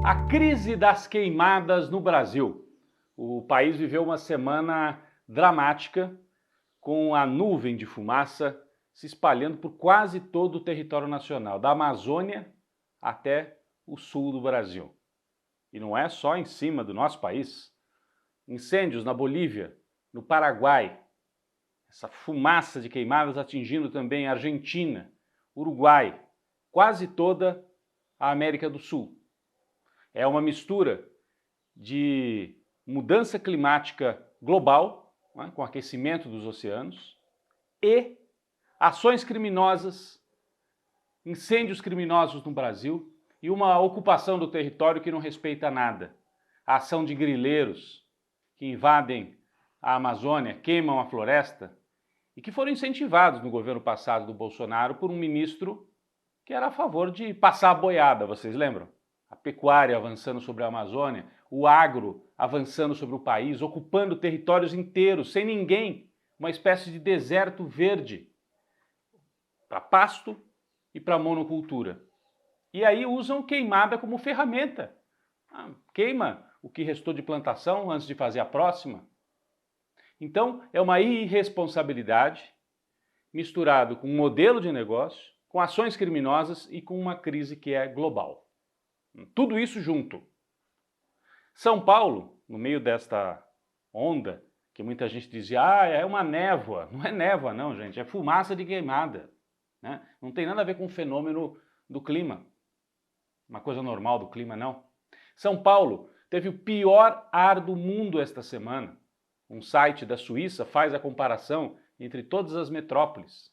A crise das queimadas no Brasil. O país viveu uma semana dramática, com a nuvem de fumaça se espalhando por quase todo o território nacional, da Amazônia até o sul do Brasil. E não é só em cima do nosso país. Incêndios na Bolívia, no Paraguai, essa fumaça de queimadas atingindo também a Argentina, Uruguai, quase toda a América do Sul. É uma mistura de mudança climática global, né, com aquecimento dos oceanos, e ações criminosas, incêndios criminosos no Brasil e uma ocupação do território que não respeita nada. A ação de grileiros que invadem a Amazônia, queimam a floresta e que foram incentivados no governo passado do Bolsonaro por um ministro que era a favor de passar a boiada, vocês lembram? A pecuária avançando sobre a Amazônia, o agro avançando sobre o país, ocupando territórios inteiros, sem ninguém, uma espécie de deserto verde para pasto e para monocultura. E aí usam queimada como ferramenta. Queima o que restou de plantação antes de fazer a próxima. Então, é uma irresponsabilidade misturado com um modelo de negócio, com ações criminosas e com uma crise que é global. Tudo isso junto. São Paulo, no meio desta onda, que muita gente dizia, é uma névoa. Não é névoa não, gente, é fumaça de queimada. Né? Não tem nada a ver com o fenômeno do clima. Uma coisa normal do clima, não. São Paulo teve o pior ar do mundo esta semana. Um site da Suíça faz a comparação entre todas as metrópoles.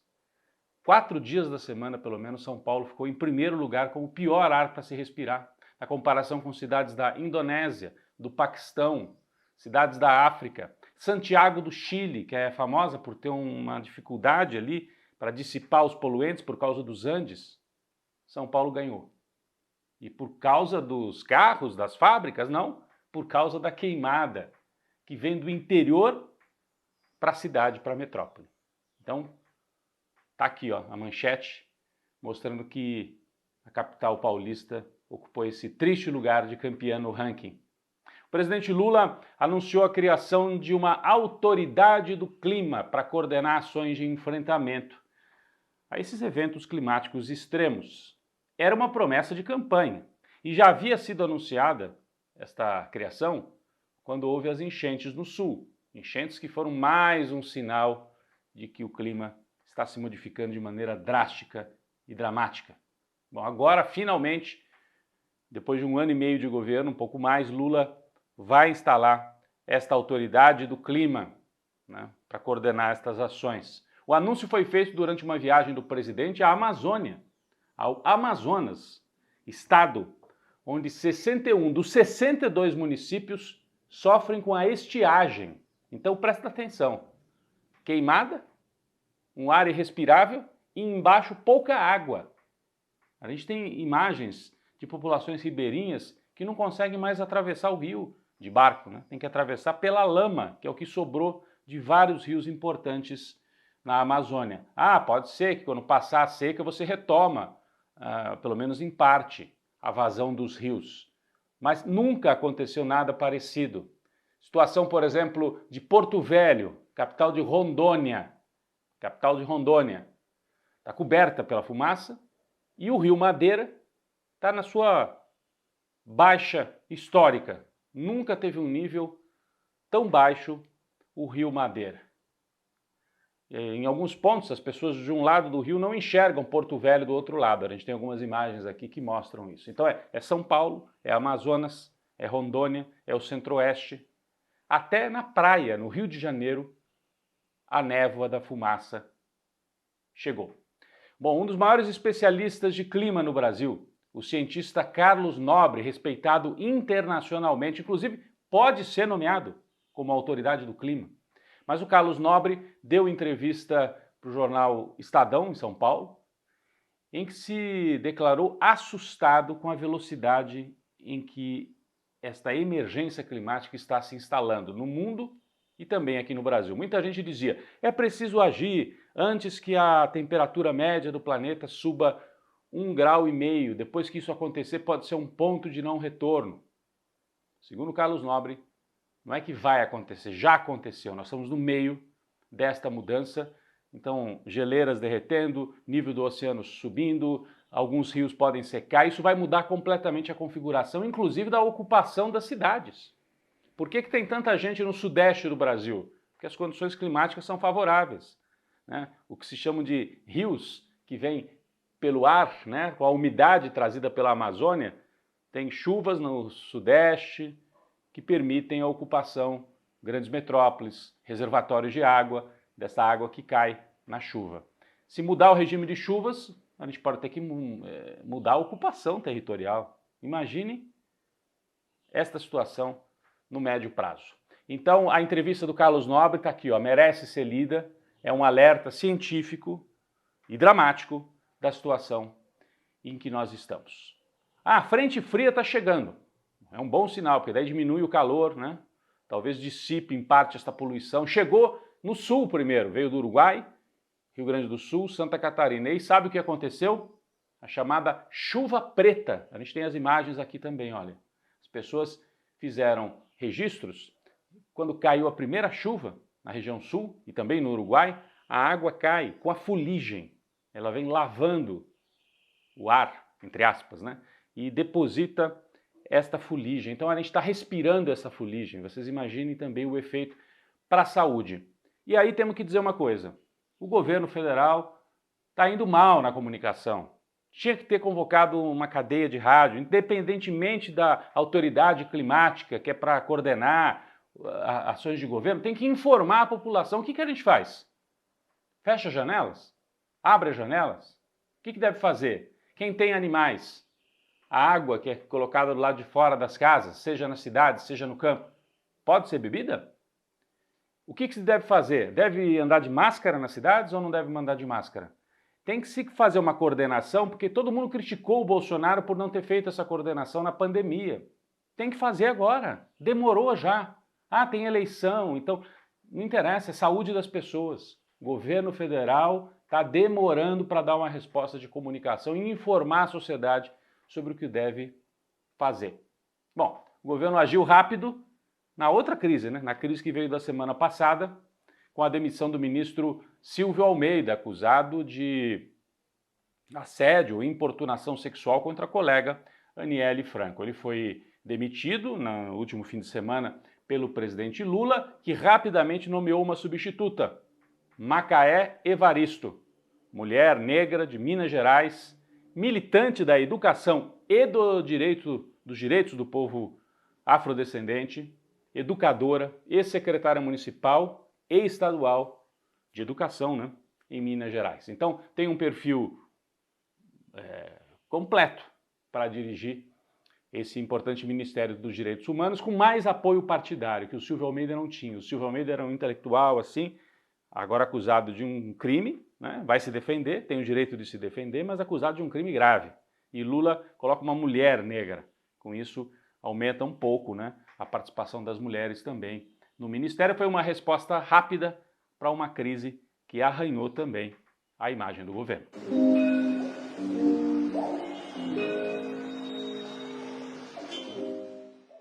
4 dias da semana, pelo menos, São Paulo ficou em primeiro lugar com o pior ar para se respirar, na comparação com cidades da Indonésia, do Paquistão, cidades da África, Santiago do Chile, que é famosa por ter uma dificuldade ali para dissipar os poluentes por causa dos Andes. São Paulo ganhou. E por causa dos carros, das fábricas, não, por causa da queimada, que vem do interior para a cidade, para a metrópole. Então, tá aqui ó, a manchete mostrando que a capital paulista ocupou esse triste lugar de campeã no ranking. O presidente Lula anunciou a criação de uma autoridade do clima para coordenar ações de enfrentamento a esses eventos climáticos extremos. Era uma promessa de campanha e já havia sido anunciada esta criação quando houve as enchentes no sul. Enchentes que foram mais um sinal de que o clima está se modificando de maneira drástica e dramática. Bom, agora, finalmente, depois de 1 ano e meio de governo, um pouco mais, Lula vai instalar esta autoridade do clima, né, para coordenar estas ações. O anúncio foi feito durante uma viagem do presidente à Amazônia, ao Amazonas, estado onde 61 dos 62 municípios sofrem com a estiagem. Então presta atenção, queimada, um ar irrespirável e embaixo pouca água. A gente tem imagens de populações ribeirinhas que não conseguem mais atravessar o rio de barco, né? Tem que atravessar pela lama, que é o que sobrou de vários rios importantes na Amazônia. Pode ser que quando passar a seca você retoma, pelo menos em parte, a vazão dos rios. Mas nunca aconteceu nada parecido. Situação, por exemplo, de Porto Velho, capital de Rondônia. Capital de Rondônia. Está coberta pela fumaça e o rio Madeira está na sua baixa histórica. Nunca teve um nível tão baixo o rio Madeira. Em alguns pontos, as pessoas de um lado do rio não enxergam Porto Velho do outro lado. A gente tem algumas imagens aqui que mostram isso. Então é São Paulo, é Amazonas, é Rondônia, é o Centro-Oeste. Até na praia, no Rio de Janeiro, a névoa da fumaça chegou. Bom, um dos maiores especialistas de clima no Brasil, o cientista Carlos Nobre, respeitado internacionalmente, inclusive pode ser nomeado como autoridade do clima. Mas o Carlos Nobre deu entrevista para o jornal Estadão, em São Paulo, em que se declarou assustado com a velocidade em que esta emergência climática está se instalando no mundo e também aqui no Brasil. Muita gente dizia, é preciso agir antes que a temperatura média do planeta suba 1,5 grau, depois que isso acontecer pode ser um ponto de não retorno. Segundo Carlos Nobre, não é que vai acontecer, já aconteceu, nós estamos no meio desta mudança, então geleiras derretendo, nível do oceano subindo, alguns rios podem secar, isso vai mudar completamente a configuração, inclusive da ocupação das cidades. Por que tem tanta gente no sudeste do Brasil? Porque as condições climáticas são favoráveis, né? O que se chama de rios, que vem pelo ar, né, com a umidade trazida pela Amazônia, tem chuvas no sudeste que permitem a ocupação de grandes metrópoles, reservatórios de água, dessa água que cai na chuva. Se mudar o regime de chuvas, a gente pode ter que mudar a ocupação territorial. Imagine esta situação no médio prazo. Então, a entrevista do Carlos Nobre está aqui, ó, merece ser lida, é um alerta científico e dramático da situação em que nós estamos. A frente fria está chegando, é um bom sinal, porque daí diminui o calor, né? Talvez dissipe em parte esta poluição. Chegou no sul primeiro, veio do Uruguai, Rio Grande do Sul, Santa Catarina. E sabe o que aconteceu? A chamada chuva preta. A gente tem as imagens aqui também, olha. As pessoas fizeram registros. Quando caiu a primeira chuva na região sul e também no Uruguai, a água cai com a fuligem. Ela vem lavando o ar, entre aspas, né? E deposita esta fuligem. Então a gente está respirando essa fuligem. Vocês imaginem também o efeito para a saúde. E aí temos que dizer uma coisa. O governo federal está indo mal na comunicação. Tinha que ter convocado uma cadeia de rádio, independentemente da autoridade climática, que é para coordenar ações de governo, tem que informar a população. O que a gente faz? Fecha as janelas? Abre as janelas? O que deve fazer? Quem tem animais, a água que é colocada do lado de fora das casas, seja na cidade, seja no campo, pode ser bebida? O que se deve fazer? Deve andar de máscara nas cidades ou não deve andar de máscara? Tem que se fazer uma coordenação, porque todo mundo criticou o Bolsonaro por não ter feito essa coordenação na pandemia. Tem que fazer agora. Demorou já. Ah, tem eleição, então não interessa, é saúde das pessoas. O governo federal está demorando para dar uma resposta de comunicação e informar a sociedade sobre o que deve fazer. Bom, o governo agiu rápido na outra crise, né? Na crise que veio da semana passada, com a demissão do ministro Silvio Almeida, acusado de assédio e importunação sexual contra a colega Aniele Franco. Ele foi demitido no último fim de semana pelo presidente Lula, que rapidamente nomeou uma substituta, Macaé Evaristo, mulher negra de Minas Gerais, militante da educação e dos direitos do povo afrodescendente, educadora e secretária municipal e estadual de educação, né, em Minas Gerais. Então, tem um perfil completo para dirigir esse importante Ministério dos Direitos Humanos, com mais apoio partidário, que o Silvio Almeida não tinha. O Silvio Almeida era um intelectual, assim, agora acusado de um crime, né, vai se defender, tem o direito de se defender, mas acusado de um crime grave. E Lula coloca uma mulher negra. Com isso, aumenta um pouco, né, a participação das mulheres também no Ministério. Foi uma resposta rápida para uma crise que arranhou também a imagem do governo.